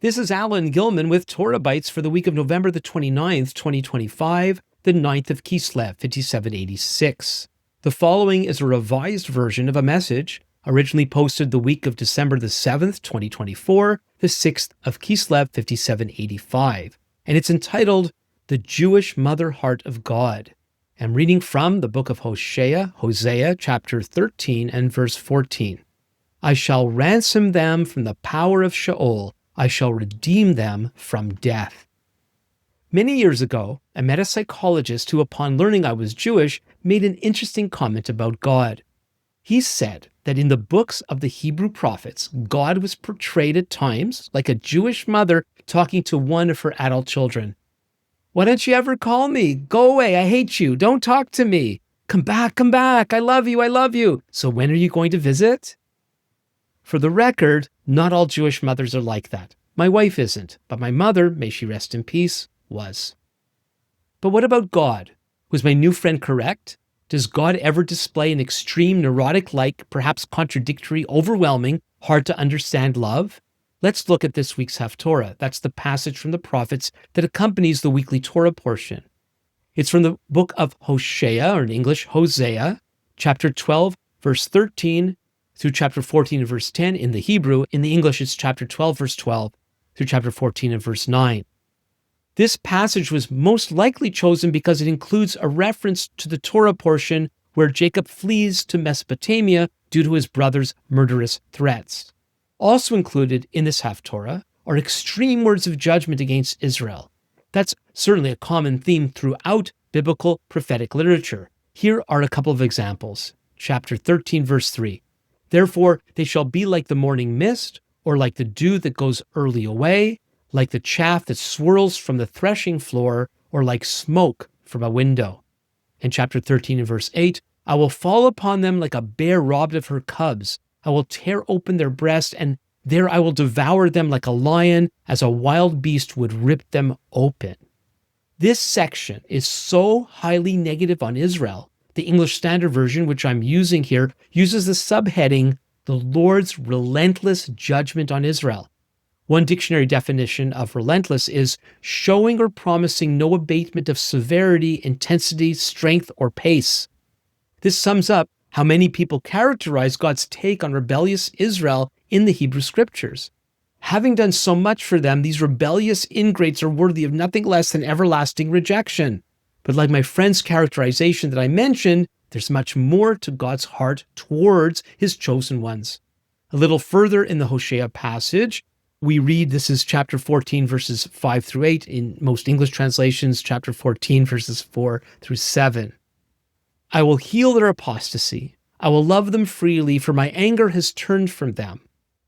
This is Alan Gilman with Torah Bites for the week of November the 29th, 2025, the 9th of Kislev, 5786. The following is a revised version of a message originally posted the week of December the 7th, 2024, the 6th of Kislev, 5785, and it's entitled, The Jewish Mother Heart of God. I'm reading from the book of Hosea, chapter 13 and verse 14. I shall ransom them from the power of Sheol. I shall redeem them from death. Many years ago, I met a psychologist who, upon learning I was Jewish, made an interesting comment about God. He said that in the books of the Hebrew prophets, God was portrayed at times like a Jewish mother talking to one of her adult children. Why don't you ever call me? Go away, I hate you, don't talk to me. Come back, I love you. So when are you going to visit? For the record, not all Jewish mothers are like that. My wife isn't, but my mother, may she rest in peace, was. But what about God? Was my new friend correct? Does God ever display an extreme, neurotic-like, perhaps contradictory, overwhelming, hard-to-understand love? Let's look at this week's Haftarah. That's the passage from the prophets that accompanies the weekly Torah portion. It's from the book of Hoshea, or in English, Hosea, chapter 12, verse 13, through chapter 14 and verse 10 in the Hebrew. In the English, it's chapter 12, verse 12 through chapter 14 and verse 9. This passage was most likely chosen because it includes a reference to the Torah portion where Jacob flees to Mesopotamia due to his brother's murderous threats. Also included in this Haftarah are extreme words of judgment against Israel. That's certainly a common theme throughout biblical prophetic literature. Here are a couple of examples. Chapter 13, verse 3. Therefore, they shall be like the morning mist, or like the dew that goes early away, like the chaff that swirls from the threshing floor, or like smoke from a window. In chapter 13 and verse 8, I will fall upon them like a bear robbed of her cubs. I will tear open their breast, and there I will devour them like a lion, as a wild beast would rip them open. This section is so highly negative on Israel. The English Standard Version, which I'm using here, uses the subheading, The Lord's Relentless Judgment on Israel. One dictionary definition of relentless is showing or promising no abatement of severity, intensity, strength, or pace. This sums up how many people characterize God's take on rebellious Israel in the Hebrew Scriptures. Having done so much for them, these rebellious ingrates are worthy of nothing less than everlasting rejection. But like my friend's characterization that I mentioned, there's much more to God's heart towards his chosen ones. A little further in the Hosea passage, we read, this is chapter 14, verses 5 through 8. In most English translations, chapter 14, verses 4 through 7. I will heal their apostasy. I will love them freely, for my anger has turned from them.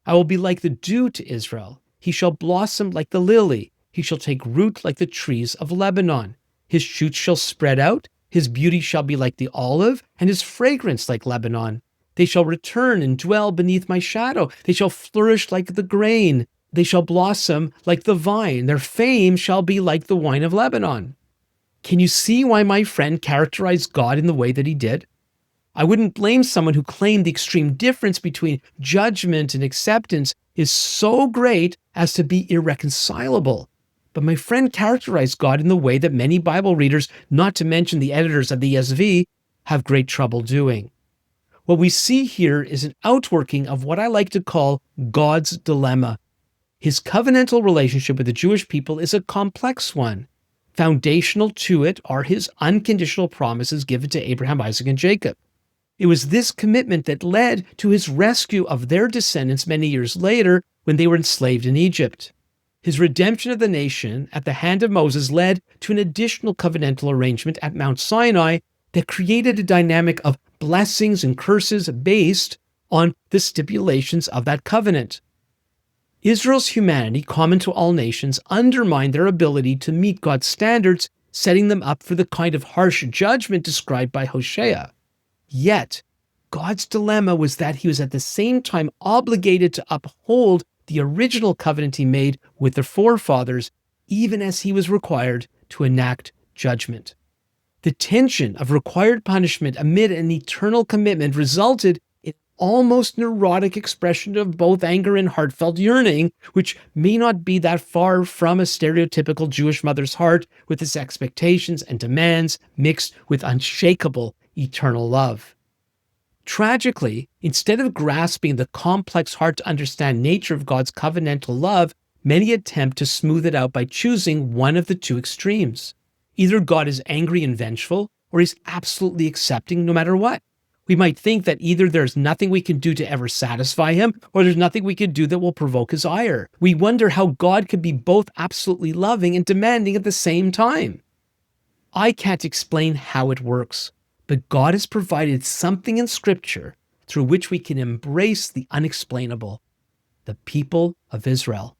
I will be like the dew to Israel. He shall blossom like the lily. He shall take root like the trees of Lebanon. His shoots shall spread out, his beauty shall be like the olive, and his fragrance like Lebanon. They shall return and dwell beneath my shadow. They shall flourish like the grain. They shall blossom like the vine. Their fame shall be like the wine of Lebanon. Can you see why my friend characterized God in the way that he did? I wouldn't blame someone who claimed the extreme difference between judgment and acceptance is so great as to be irreconcilable. But my friend characterized God in the way that many Bible readers, not to mention the editors of the ESV, have great trouble doing. What we see here is an outworking of what I like to call God's dilemma. His covenantal relationship with the Jewish people is a complex one. Foundational to it are his unconditional promises given to Abraham, Isaac, and Jacob. It was this commitment that led to his rescue of their descendants many years later when they were enslaved in Egypt. His redemption of the nation at the hand of Moses led to an additional covenantal arrangement at Mount Sinai that created a dynamic of blessings and curses based on the stipulations of that covenant. Israel's humanity, common to all nations, undermined their ability to meet God's standards, setting them up for the kind of harsh judgment described by Hoshea. Yet, God's dilemma was that he was at the same time obligated to uphold the original covenant he made with their forefathers, even as he was required to enact judgment. The tension of required punishment amid an eternal commitment resulted in almost neurotic expression of both anger and heartfelt yearning, which may not be that far from a stereotypical Jewish mother's heart with its expectations and demands mixed with unshakable eternal love. Tragically, instead of grasping the complex, hard-to-understand nature of God's covenantal love, many attempt to smooth it out by choosing one of the two extremes. Either God is angry and vengeful, or he's absolutely accepting no matter what. We might think that either there's nothing we can do to ever satisfy him, or there's nothing we can do that will provoke his ire. We wonder how God could be both absolutely loving and demanding at the same time. I can't explain how it works, but God has provided something in Scripture through which we can embrace the unexplainable, the people of Israel.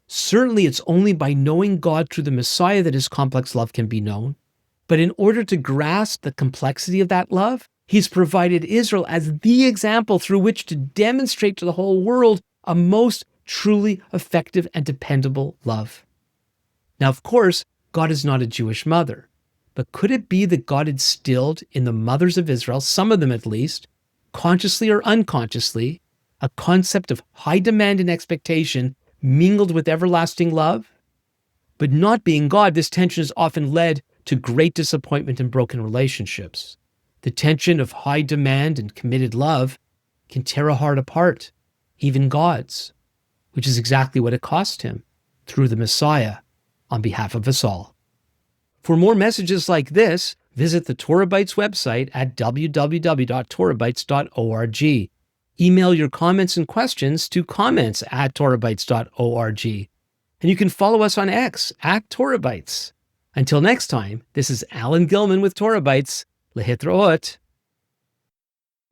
Certainly, it's only by knowing God through the Messiah that his complex love can be known. But in order to grasp the complexity of that love, he's provided Israel as the example through which to demonstrate to the whole world a most truly effective and dependable love. Now, of course, God is not a Jewish mother, but could it be that God instilled in the mothers of Israel, some of them at least, consciously or unconsciously, a concept of high demand and expectation mingled with everlasting love? But not being God, this tension has often led to great disappointment and broken relationships. The tension of high demand and committed love can tear a heart apart, even God's, which is exactly what it cost him through the Messiah on behalf of us all. For more messages like this, visit the Torah Bites website at www.torahbites.org. Email your comments and questions to comments@torahbites.org. And you can follow us on X @TorahBites. Until next time, this is Alan Gilman with Torah Bites. Lehitraot.